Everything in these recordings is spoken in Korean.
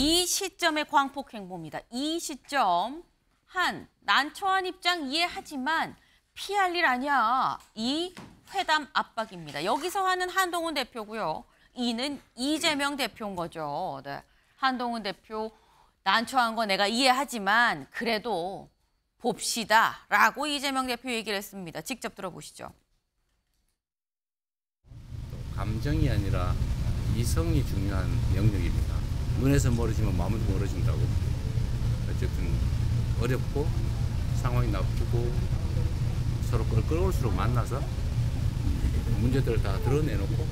이 시점의 광폭 행보입니다. 이 시점 난처한 입장 이해하지만 피할 일 아니야. 이 회담 압박입니다. 여기서 하는 한동훈 대표고요. 이는 이재명 대표인 거죠. 네. 한동훈 대표 난처한 거 내가 이해하지만 그래도 봅시다라고 이재명 대표 얘기를 했습니다. 직접 들어보시죠. 감정이 아니라 이성이 중요한 영역입니다. 눈에서 멀어지면 마음도 멀어진다고. 어쨌든 어렵고 상황이 나쁘고 서로 껄끄러울수록 만나서 문제들을 다 드러내놓고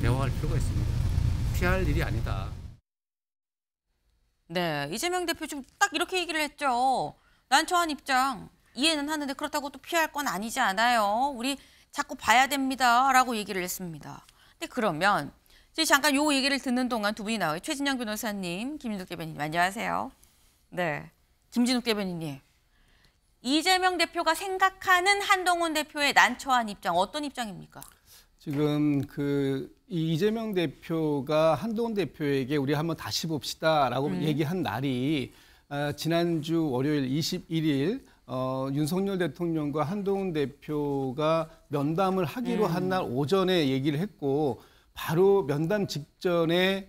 대화할 필요가 있습니다. 피할 일이 아니다. 네, 이재명 대표 지금 딱 이렇게 얘기를 했죠. 난처한 입장 이해는 하는데 그렇다고 또 피할 건 아니지 않아요. 우리 자꾸 봐야 됩니다라고 얘기를 했습니다. 근데 그러면 이제 잠깐 요 얘기를 듣는 동안 두 분이 나와요. 최진영 변호사님, 김진욱 대변인님 안녕하세요. 네, 김진욱 대변인님. 이재명 대표가 생각하는 한동훈 대표의 난처한 입장 어떤 입장입니까? 지금 이 이재명 대표가 한동훈 대표에게 우리 한번 다시 봅시다라고 얘기한 날이 지난주 월요일 21일 윤석열 대통령과 한동훈 대표가 면담을 하기로 한 날 오전에 얘기를 했고 바로 면담 직전에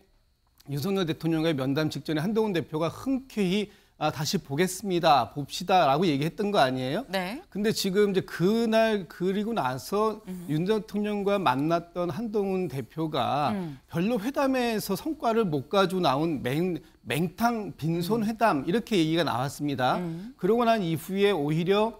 윤석열 대통령과의 면담 직전에 한동훈 대표가 흔쾌히 다시 보겠습니다, 봅시다라고 얘기했던 거 아니에요? 네. 근데 지금 이제 그날 그리고 나서 윤 대통령과 만났던 한동훈 대표가 별로 회담에서 성과를 못 가지고 나온 맹탕 빈손 회담 이렇게 얘기가 나왔습니다. 그러고 난 이후에 오히려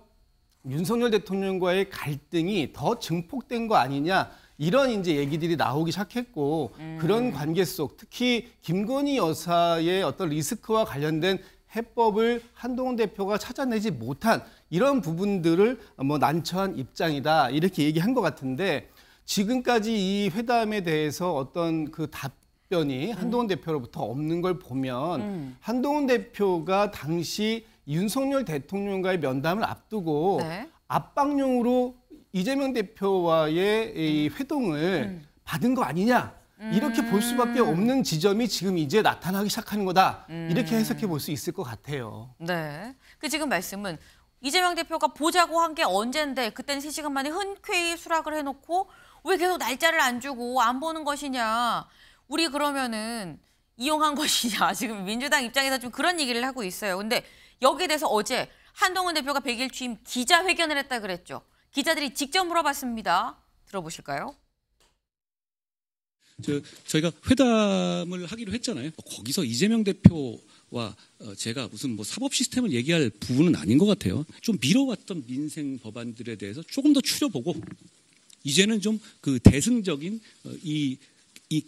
윤석열 대통령과의 갈등이 더 증폭된 거 아니냐. 이런 이제 얘기들이 나오기 시작했고 그런 관계 속 특히 김건희 여사의 어떤 리스크와 관련된 해법을 한동훈 대표가 찾아내지 못한 이런 부분들을 난처한 입장이다 이렇게 얘기한 것 같은데 지금까지 이 회담에 대해서 어떤 그 답변이 한동훈 대표로부터 없는 걸 보면 한동훈 대표가 당시 윤석열 대통령과의 면담을 앞두고 네. 압박용으로 이재명 대표와의 이 회동을 받은 거 아니냐. 이렇게 볼 수밖에 없는 지점이 지금 이제 나타나기 시작하는 거다. 이렇게 해석해 볼 수 있을 것 같아요. 네. 그 지금 말씀은 이재명 대표가 보자고 한 게 언젠데 그때는 3시간 만에 흔쾌히 수락을 해놓고 왜 계속 날짜를 안 주고 안 보는 것이냐. 우리 그러면은 이용한 것이냐. 지금 민주당 입장에서 좀 그런 얘기를 하고 있어요. 근데 여기에 대해서 어제 한동훈 대표가 100일 취임 기자회견을 했다 그랬죠. 기자들이 직접 물어봤습니다. 들어보실까요? 저희가 회담을 하기로 했잖아요. 거기서 이재명 대표와 제가 무슨 사법 시스템을 얘기할 부분은 아닌 것 같아요. 좀 미뤄왔던 민생 법안들에 대해서 조금 더 추려보고 이제는 좀 그 대승적인 이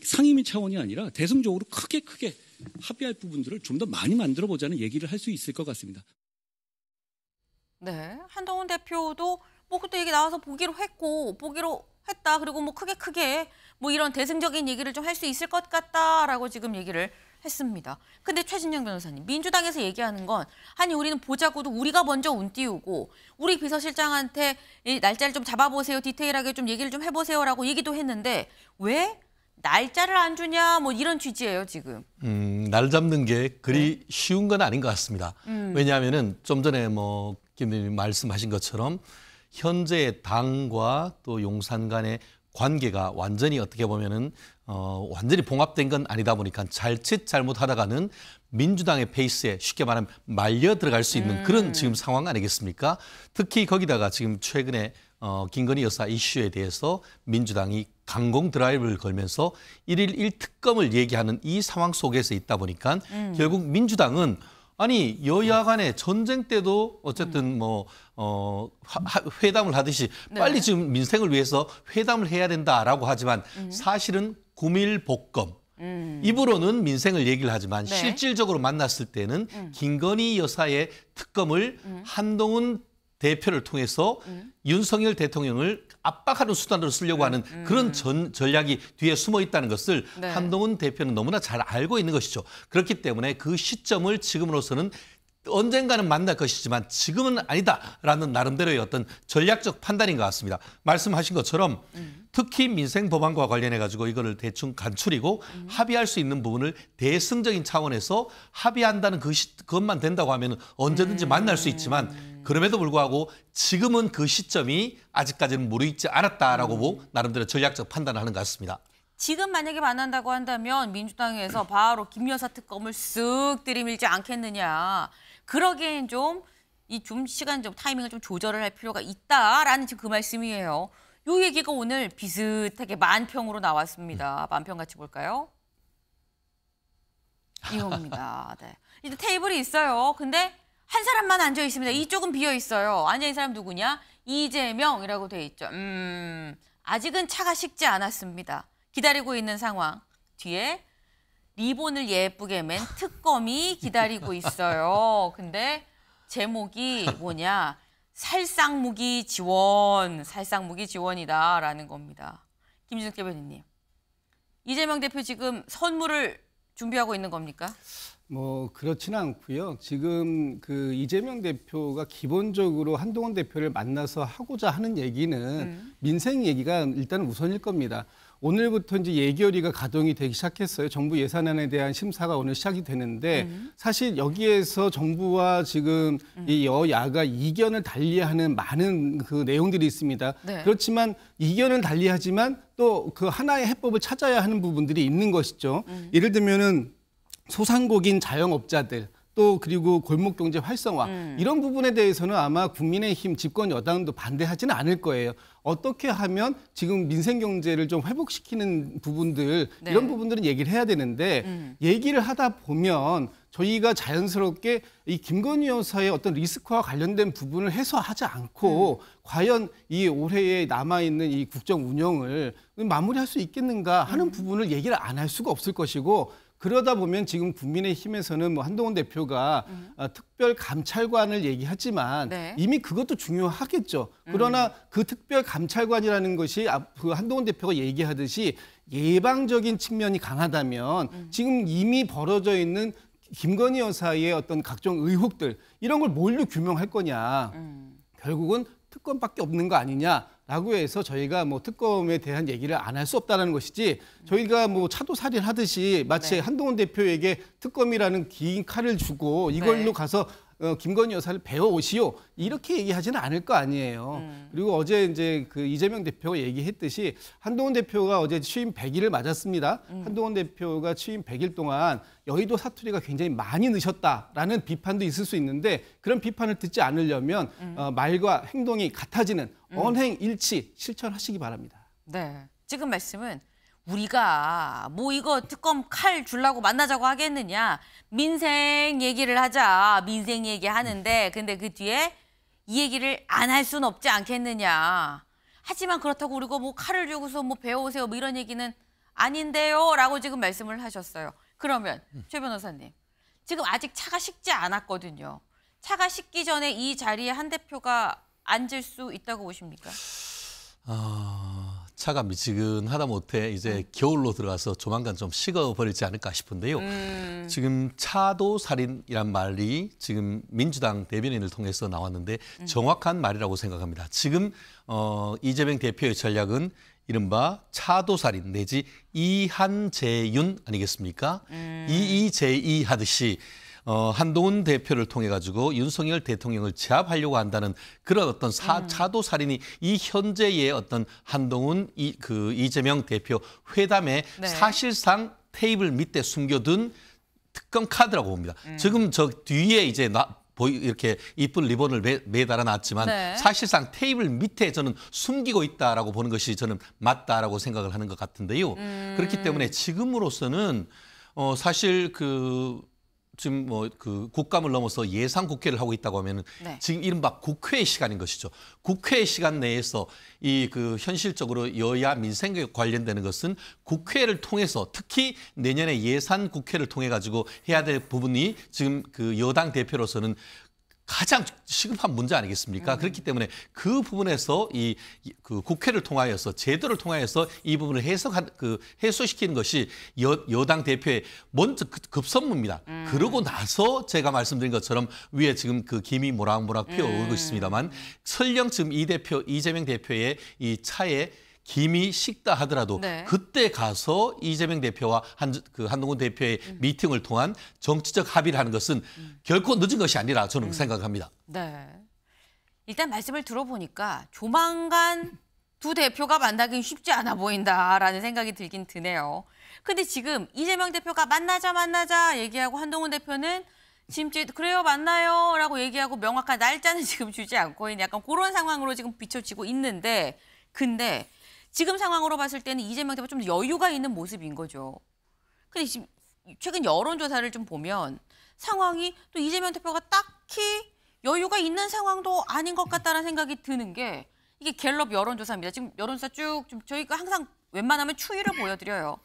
상임위 차원이 아니라 대승적으로 크게 합의할 부분들을 좀 더 많이 만들어 보자는 얘기를 할 수 있을 것 같습니다. 네, 한동훈 대표도 그때 얘기 나와서 보기로 했다. 그리고 크게 이런 대승적인 얘기를 좀 할 수 있을 것 같다라고 지금 얘기를 했습니다. 근데 최진영 변호사님, 민주당에서 얘기하는 건 아니 우리는 보자고도 우리가 먼저 운 띄우고 우리 비서실장한테 이 날짜를 좀 잡아보세요. 디테일하게 좀 얘기를 좀 해보세요라고 얘기도 했는데 왜 날짜를 안 주냐 이런 취지예요 지금. 날 잡는 게 그리 쉬운 건 아닌 것 같습니다. 왜냐하면은 좀 전에 김 의원님 말씀하신 것처럼 현재 당과 또 용산 간의 관계가 완전히 어떻게 보면은 완전히 봉합된 건 아니다 보니까 잘짓 잘못하다가는 민주당의 페이스에 쉽게 말하면 말려 들어갈 수 있는 그런 지금 상황 아니겠습니까? 특히 거기다가 지금 최근에 김건희 여사 이슈에 대해서 민주당이 강공 드라이브를 걸면서 1일 1특검을 얘기하는 이 상황 속에서 있다 보니까 결국 민주당은 아니 여야 간의 전쟁 때도 어쨌든 회담을 하듯이 빨리 지금 민생을 위해서 회담을 해야 된다라고 하지만 사실은 구밀복검 입으로는 민생을 얘기를 하지만 실질적으로 만났을 때는 김건희 여사의 특검을 한동훈 대표를 통해서 윤석열 대통령을 압박하는 수단으로 쓰려고 하는 그런 전략이 뒤에 숨어 있다는 것을 한동훈 대표는 너무나 잘 알고 있는 것이죠. 그렇기 때문에 그 시점을 지금으로서는 언젠가는 만날 것이지만 지금은 아니다라는 나름대로의 어떤 전략적 판단인 것 같습니다. 말씀하신 것처럼 특히 민생 법안과 관련해 가지고 이거를 대충 간추리고 합의할 수 있는 부분을 대승적인 차원에서 합의한다는 그것만 된다고 하면 언제든지 만날 수 있지만 그럼에도 불구하고 지금은 그 시점이 아직까지는 무르익지 않았다라고 나름대로 전략적 판단을 하는 것 같습니다. 지금 만약에 만난다고 한다면 민주당에서 바로 김 여사 특검을 쓱 들이밀지 않겠느냐. 그러기엔 좀 이 시간 좀 타이밍을 좀 조절을 할 필요가 있다라는 지금 그 말씀이에요. 요 얘기가 오늘 비슷하게 만평으로 나왔습니다. 만평 같이 볼까요? 이겁니다. 네. 이제 테이블이 있어요. 근데 한 사람만 앉아 있습니다. 이쪽은 비어 있어요. 앉아 있는 사람 누구냐? 이재명이라고 돼 있죠. 아직은 차가 식지 않았습니다. 기다리고 있는 상황. 뒤에 리본을 예쁘게 맨 특검이 기다리고 있어요. 근데 제목이 뭐냐? 살상무기 지원, 살상무기 지원이다라는 겁니다. 김진석 대변인님, 이재명 대표 지금 선물을 준비하고 있는 겁니까? 뭐 그렇지는 않고요. 지금 그 이재명 대표가 기본적으로 한동훈 대표를 만나서 하고자 하는 얘기는 민생 얘기가 일단 우선일 겁니다. 오늘부터 이제 예결위가 가동이 되기 시작했어요. 정부 예산안에 대한 심사가 오늘 시작이 되는데 사실 여기에서 정부와 지금 이 여야가 이견을 달리하는 많은 그 내용들이 있습니다. 네. 그렇지만 이견을 달리하지만 또 그 하나의 해법을 찾아야 하는 부분들이 있는 것이죠. 예를 들면은 소상공인 자영업자들 또 그리고 골목경제 활성화 이런 부분에 대해서는 아마 국민의힘 집권 여당도 반대하지는 않을 거예요. 어떻게 하면 지금 민생 경제를 좀 회복시키는 부분들 네. 이런 부분들은 얘기를 해야 되는데 얘기를 하다 보면 저희가 자연스럽게 이 김건희 여사의 어떤 리스크와 관련된 부분을 해소하지 않고 과연 이 올해에 남아있는 이 국정 운영을 마무리할 수 있겠는가 하는 부분을 얘기를 안 할 수가 없을 것이고 그러다 보면 지금 국민의힘에서는 뭐 한동훈 대표가 특별 감찰관을 얘기하지만 네. 이미 그것도 중요하겠죠. 그러나 그 특별 감찰관이라는 것이 그 한동훈 대표가 얘기하듯이 예방적인 측면이 강하다면 지금 이미 벌어져 있는 김건희 여사의 어떤 각종 의혹들 이런 걸 뭘로 규명할 거냐. 결국은 특검밖에 없는 거 아니냐라고 해서 저희가 뭐 특검에 대한 얘기를 안 할 수 없다는 것이지 저희가 뭐 차도살인 하듯이 마치 네. 한동훈 대표에게 특검이라는 긴 칼을 주고 이걸로 네. 가서 김건희 여사를 배워오시오 이렇게 얘기하지는 않을 거 아니에요. 그리고 어제 이제 그 이재명 대표가 얘기했듯이 한동훈 대표가 어제 취임 100일을 맞았습니다. 한동훈 대표가 취임 100일 동안 여의도 사투리가 굉장히 많이 느셨다라는 비판도 있을 수 있는데 그런 비판을 듣지 않으려면 말과 행동이 같아지는 언행일치 실천하시기 바랍니다. 네. 지금 말씀은 우리가 뭐 이거 특검 칼 주려고 만나자고 하겠느냐. 민생 얘기를 하자. 민생 얘기 하는데 근데 그 뒤에 이 얘기를 안 할 수는 없지 않겠느냐. 하지만 그렇다고 우리가 뭐 칼을 주고서 뭐 배워오세요. 뭐 이런 얘기는 아닌데요. 라고 지금 말씀을 하셨어요. 그러면 최 변호사님. 지금 아직 차가 식지 않았거든요. 차가 식기 전에 이 자리에 한 대표가 앉을 수 있다고 보십니까? 차가 미지근하다 못해 이제 겨울로 들어가서 조만간 좀 식어버리지 않을까 싶은데요. 지금 차도살인이란 말이 지금 민주당 대변인을 통해서 나왔는데 정확한 말이라고 생각합니다. 지금 이재명 대표의 전략은 이른바 차도살인 내지 이한재윤 아니겠습니까? 이의제이 하듯이 한동훈 대표를 통해 가지고 윤석열 대통령을 제압하려고 한다는 그런 어떤 차도살인이 이 현재의 어떤 한동훈 이재명 대표 회담에 네. 사실상 테이블 밑에 숨겨둔 특검 카드라고 봅니다. 지금 저 뒤에 이제 이렇게 이쁜 리본을 매달아 놨지만 네. 사실상 테이블 밑에 저는 숨기고 있다라고 보는 것이 저는 맞다라고 생각을 하는 것 같은데요. 그렇기 때문에 지금으로서는 사실 지금 뭐 그 국감을 넘어서 예상 국회를 하고 있다고 하면은 네. 지금 이른바 국회의 시간인 것이죠. 국회의 시간 내에서 현실적으로 여야 민생에 관련되는 것은 국회를 통해서 특히 내년에 예산 국회를 통해 가지고 해야 될 부분이 지금 그 여당 대표로서는 가장 시급한 문제 아니겠습니까? 그렇기 때문에 그 부분에서 그 국회를 통하여서 제도를 통하여서 이 부분을 해소시키는 것이 여당 대표의 먼저 급선무입니다. 그러고 나서 제가 말씀드린 것처럼 위에 지금 그 김이 모락모락 피어오르고 있습니다만 설령 지금 이재명 대표의 이 차에 김이 식다 하더라도 네. 그때 가서 이재명 대표와 한동훈 대표의 미팅을 통한 정치적 합의를 하는 것은 결코 늦은 것이 아니라 저는 생각합니다. 네. 일단 말씀을 들어보니까 조만간 두 대표가 만나긴 쉽지 않아 보인다라는 생각이 들긴 드네요. 근데 지금 이재명 대표가 만나자 얘기하고 한동훈 대표는 지금 그래요 만나요 라고 얘기하고 명확한 날짜는 지금 주지 않고 있는 약간 그런 상황으로 지금 비춰지고 있는데 근데 지금 상황으로 봤을 때는 이재명 대표 좀 여유가 있는 모습인 거죠. 근데 지금 최근 여론조사를 좀 보면 상황이 또 이재명 대표가 딱히 여유가 있는 상황도 아닌 것 같다는 생각이 드는 게 이게 갤럽 여론조사입니다. 지금 여론조사 쭉 좀 저희가 항상 웬만하면 추이를 보여드려요.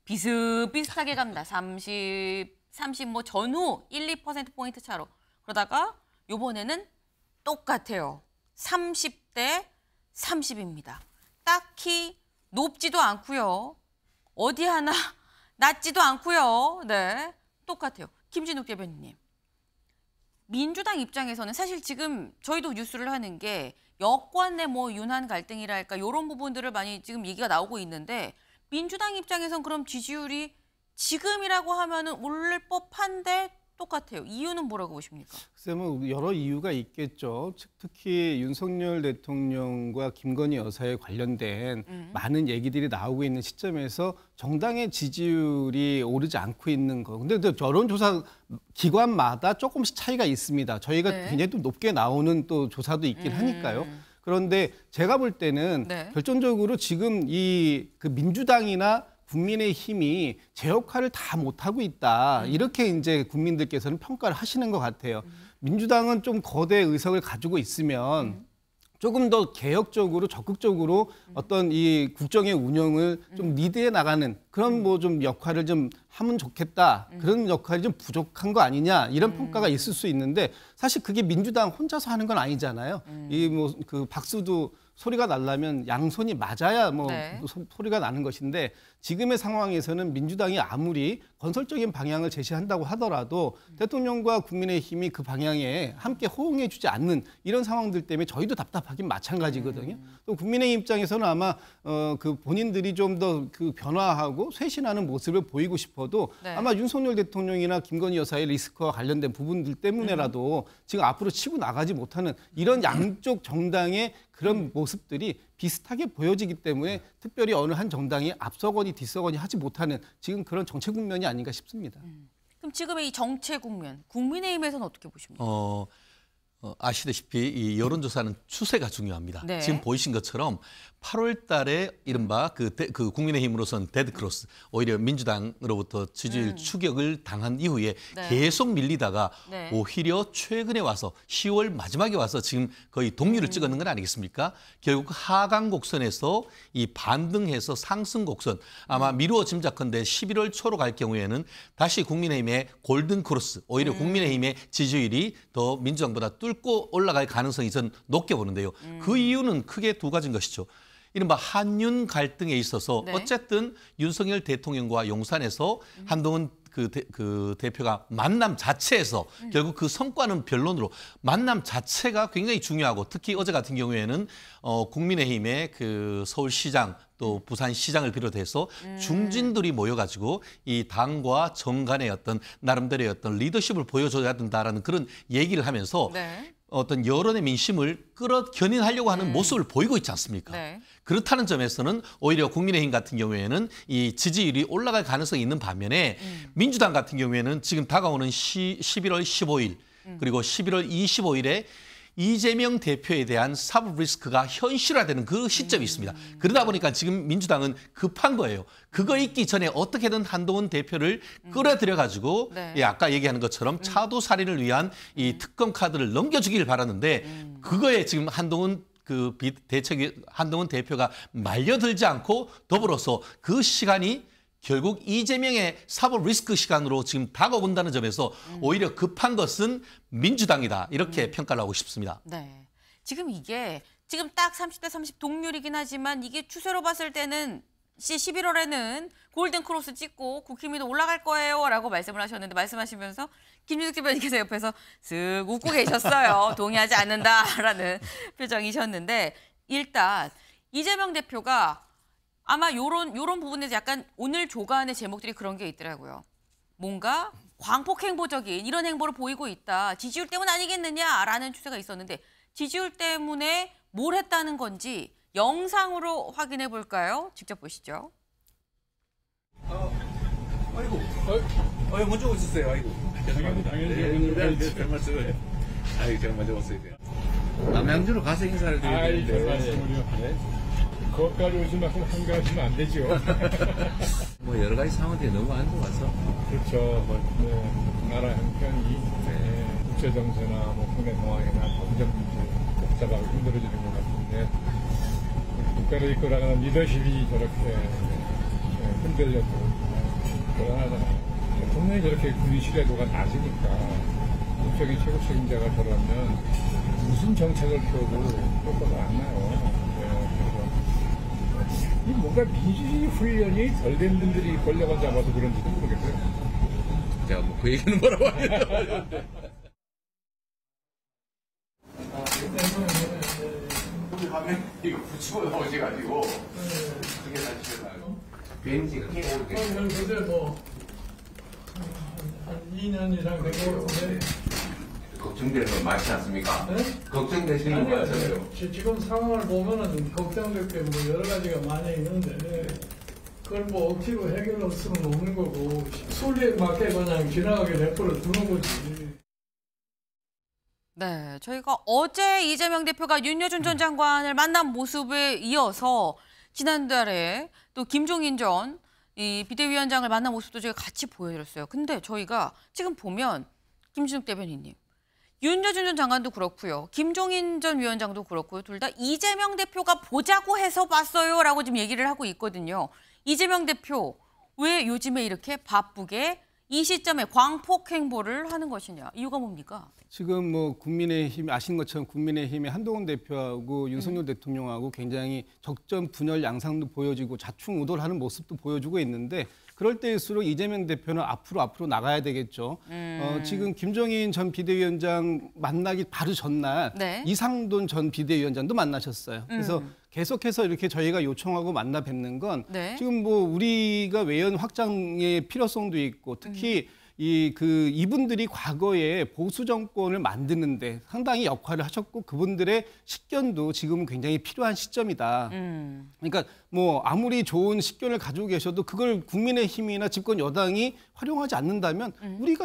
비슷비슷하게 갑니다. 30 뭐 전후 1, 2%포인트 차로. 그러다가 요번에는 똑같아요. 30대 30입니다. 딱히 높지도 않고요. 어디 하나 낮지도 않고요. 네, 똑같아요. 김진욱 대변인님. 민주당 입장에서는 사실 지금 저희도 뉴스를 하는 게 여권 내 뭐 윤한 갈등이랄까 이런 부분들을 많이 지금 얘기가 나오고 있는데 민주당 입장에선 그럼 지지율이 지금이라고 하면은 오를 법한데 똑같아요. 이유는 뭐라고 보십니까? 글쎄 뭐 여러 이유가 있겠죠. 특히 윤석열 대통령과 김건희 여사에 관련된 많은 얘기들이 나오고 있는 시점에서 정당의 지지율이 오르지 않고 있는 거. 근데 또 여론조사 기관마다 조금씩 차이가 있습니다. 저희가 네. 굉장히 또 높게 나오는 또 조사도 있긴 하니까요. 그런데 제가 볼 때는 네. 결정적으로 지금 그 민주당이나 국민의힘이 제 역할을 다 못하고 있다. 이렇게 이제 국민들께서는 평가를 하시는 것 같아요. 민주당은 좀 거대 의석을 가지고 있으면 조금 더 개혁적으로 적극적으로 어떤 이 국정의 운영을 좀 리드해 나가는 그런 뭐 좀 역할을 좀 하면 좋겠다. 그런 역할이 좀 부족한 거 아니냐 이런 평가가 있을 수 있는데 사실 그게 민주당 혼자서 하는 건 아니잖아요. 이 뭐 그 박수도 소리가 나려면 양손이 맞아야 뭐 네. 소리가 나는 것인데 지금의 상황에서는 민주당이 아무리 건설적인 방향을 제시한다고 하더라도 대통령과 국민의힘이 그 방향에 함께 호응해 주지 않는 이런 상황들 때문에 저희도 답답하긴 마찬가지거든요. 또 국민의힘 입장에서는 아마 그 본인들이 좀 더 그 변화하고 쇄신하는 모습을 보이고 싶어도 네. 아마 윤석열 대통령이나 김건희 여사의 리스크와 관련된 부분들 때문에라도 지금 앞으로 치고 나가지 못하는 이런 양쪽 정당의 그런 모습들이 비슷하게 보여지기 때문에 특별히 어느 한 정당이 앞서거니 뒤서거니 하지 못하는 지금 그런 정체 국면이 아닌가 싶습니다. 그럼 지금의 이 정체 국면, 국민의힘에서는 어떻게 보십니까? 아시다시피 이 여론조사는 추세가 중요합니다. 네. 지금 보이신 것처럼 8월 달에 이른바 그 국민의힘으로선 데드크로스, 오히려 민주당으로부터 지지율 추격을 당한 이후에 네. 계속 밀리다가 네. 오히려 최근에 와서 10월 마지막에 와서 지금 거의 동률을 찍었는 건 아니겠습니까? 결국 하강 곡선에서 이 반등해서 상승 곡선, 아마 미루어 짐작컨대 11월 초로 갈 경우에는 다시 국민의힘의 골든 크로스, 오히려 국민의힘의 지지율이 더 민주당보다 뚫고 올라갈 가능성이 전 높게 보는데요. 그 이유는 크게 두 가지인 것이죠. 이른바 한윤 갈등에 있어서 네. 어쨌든 윤석열 대통령과 용산에서 한동훈 그 대표가 만남 자체에서 결국 그 성과는 변론으로 만남 자체가 굉장히 중요하고 특히 어제 같은 경우에는 국민의힘의 그 서울시장 또 부산시장을 비롯해서 중진들이 모여가지고 이 당과 정 간의 어떤 나름대로의 어떤 리더십을 보여줘야 된다라는 그런 얘기를 하면서 네. 어떤 여론의 민심을 견인하려고 하는 모습을 보이고 있지 않습니까? 네. 그렇다는 점에서는 오히려 국민의힘 같은 경우에는 이 지지율이 올라갈 가능성이 있는 반면에 민주당 같은 경우에는 지금 다가오는 11월 15일 그리고 11월 25일에 이재명 대표에 대한 사법 리스크가 현실화되는 그 시점이 있습니다. 그러다 보니까 지금 민주당은 급한 거예요. 그거 있기 전에 어떻게든 한동훈 대표를 끌어들여가지고 네. 예, 아까 얘기하는 것처럼 차도 살인을 위한 이 특검 카드를 넘겨주기를 바라는데 그거에 지금 한동훈 대표가 말려들지 않고 더불어서 그 시간이 결국 이재명의 사법 리스크 시간으로 지금 다가온다는 점에서 오히려 급한 것은 민주당이다. 이렇게 평가를 하고 싶습니다. 네. 지금 이게 지금 딱 30대 30 동률이긴 하지만 이게 추세로 봤을 때는 11월에는 골든 크로스 찍고 국힘이도 올라갈 거예요라고 말씀을 하셨는데 말씀하시면서 김진욱 대변인께서 옆에서 쓱 웃고 계셨어요. 동의하지 않는다라는 표정이셨는데 일단 이재명 대표가 아마 요런 부분에서 약간 오늘 조간의 제목들이 그런 게 있더라고요. 뭔가 광폭행보적인 이런 행보를 보이고 있다. 지지율 때문 아니겠느냐라는 추세가 있었는데 지지율 때문에 뭘 했다는 건지 영상으로 확인해 볼까요? 직접 보시죠. 아이고, 먼저 오셨어요. 아이고. 죄송합니다. 별 말씀을. 아이고, 제가 먼저 왔어야 돼요. 남양주로 가서 인사를 드리는데. 별 말씀을요. 거기까지 오신 만큼 한가하시면 안 되죠. 뭐 여러 가지 상황들이 너무 안 좋아서. 그렇죠. 나라 형편이 국제 정세나 국내 상황이나 경제 문제 복잡하고 힘들어지는 것 같은데 국가를 이끌어가는 리더십이 저렇게 흔들려도 불안하잖아요. 분명히 저렇게 군인 신뢰도가 낮으니까 국적인 최고 책임자가 저러면 무슨 정책을 펴도 효과가 안 나요. 이 뭔가 민주주의 훈련이 덜 된 분들이 권력을 잡아서 그런지도 모르겠어요. 제가 뭐 그 얘기는 뭐라고 하냐. 우리 화면 이거 붙이고 나오셔가지고 그게 사실은 왠지 깨고 그때 뭐 한 2년 이상 되고 걱정되는 건 맞지 않습니까? 네? 걱정되시는 거 맞아요. 지금 상황을 보면은 걱정될 게 뭐 여러 가지가 많이 있는데 그걸 뭐 억지로 해결할 수는 없는 거고 순리에 맞게 그냥 지나가게 내버려 두는 거지. 네, 저희가 어제 이재명 대표가 윤여준 전 장관을 만난 모습에 이어서 지난달에 또 김종인 전 이 비대위원장을 만난 모습도 저희가 같이 보여드렸어요. 근데 저희가 지금 보면 김진욱 대변인님, 윤여준 전 장관도 그렇고요. 김종인 전 위원장도 그렇고요. 둘 다 이재명 대표가 보자고 해서 봤어요라고 지금 얘기를 하고 있거든요. 이재명 대표 왜 요즘에 이렇게 바쁘게 이 시점에 광폭 행보를 하는 것이냐. 이유가 뭡니까? 지금 뭐 국민의힘 아시는 것처럼 국민의힘의 한동훈 대표하고 윤석열 대통령하고 굉장히 적전 분열 양상도 보여지고 좌충우돌하는 모습도 보여주고 있는데 그럴 때일수록 이재명 대표는 앞으로 나가야 되겠죠. 지금 김종인 전 비대위원장 만나기 바로 전날 네. 이상돈 전 비대위원장도 만나셨어요. 그래서 계속해서 이렇게 저희가 요청하고 만나 뵙는 건 네. 지금 뭐 우리가 외연 확장의 필요성도 있고 특히 이분들이 과거에 보수 정권을 만드는데 상당히 역할을 하셨고 그분들의 식견도 지금은 굉장히 필요한 시점이다. 그러니까 뭐 아무리 좋은 식견을 가지고 계셔도 그걸 국민의힘이나 집권 여당이 활용하지 않는다면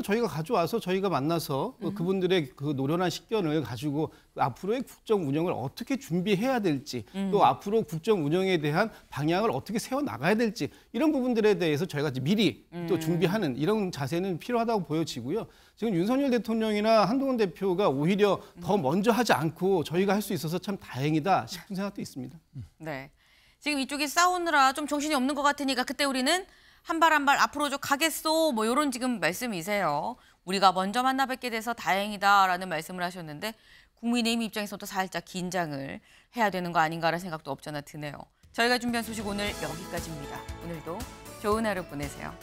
저희가 가져와서 저희가 만나서 그분들의 그 노련한 식견을 가지고 앞으로의 국정 운영을 어떻게 준비해야 될지 또 앞으로 국정 운영에 대한 방향을 어떻게 세워 나가야 될지 이런 부분들에 대해서 저희가 미리 또 준비하는 이런 자세는 필요하다고 보여지고요. 지금 윤석열 대통령이나 한동훈 대표가 오히려 더 먼저 하지 않고 저희가 할 수 있어서 참 다행이다 싶은 생각도 있습니다. 네. 지금 이쪽이 싸우느라 좀 정신이 없는 것 같으니까 그때 우리는 한 발 한 발 앞으로 좀 가겠소 뭐 이런 지금 말씀이세요. 우리가 먼저 만나 뵙게 돼서 다행이다라는 말씀을 하셨는데 국민의힘 입장에서도 살짝 긴장을 해야 되는 거 아닌가라는 생각도 없잖아 드네요. 저희가 준비한 소식 오늘 여기까지입니다. 오늘도 좋은 하루 보내세요.